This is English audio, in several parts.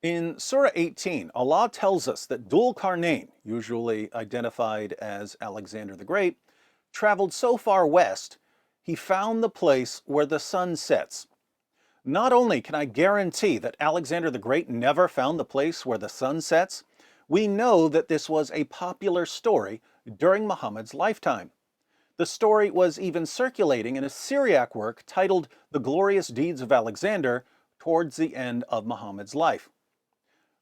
In Surah 18, Allah tells us that Dhul Qarnayn, usually identified as Alexander the Great, traveled so far west, he found the place where the sun sets. Not only can I guarantee that Alexander the Great never found the place where the sun sets, we know that this was a popular story during Muhammad's lifetime. The story was even circulating in a Syriac work titled The Glorious Deeds of Alexander towards the end of Muhammad's life.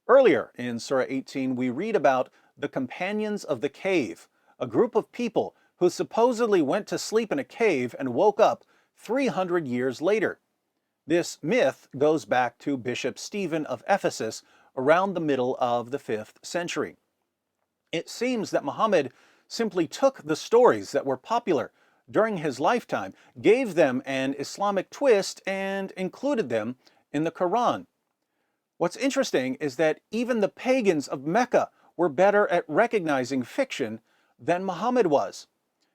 Earlier in Surah 18, we read about the Companions of the Cave, a group of people who supposedly went to sleep in a cave and woke up 300 years later. This myth goes back to Bishop Stephen of Ephesus around the middle of the 5th century. It seems that Muhammad simply took the stories that were popular during his lifetime, gave them an Islamic twist, and included them in the Quran. What's interesting is that even the pagans of Mecca were better at recognizing fiction than Muhammad was.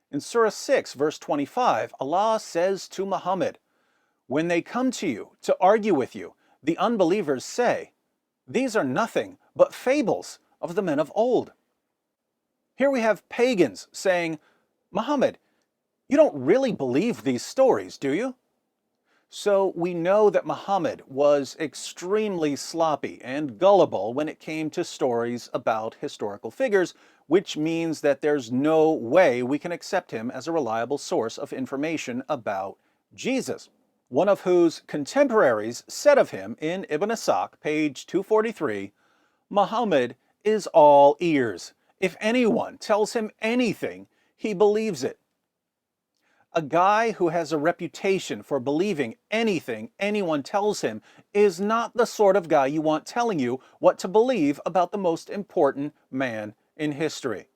In Surah 6, verse 25, Allah says to Muhammad, "When they come to you to argue with you, the unbelievers say, 'These are nothing but fables of the men of old.'" Here we have pagans saying, "Muhammad, you don't really believe these stories, do you?" So we know that Muhammad was extremely sloppy and gullible when it came to stories about historical figures, which means that there's no way we can accept him as a reliable source of information about Jesus. One of whose contemporaries said of him in Ibn Ishaq, page 243, "Muhammad is all ears. If anyone tells him anything, he believes it." A guy who has a reputation for believing anything anyone tells him is not the sort of guy you want telling you what to believe about the most important man in history.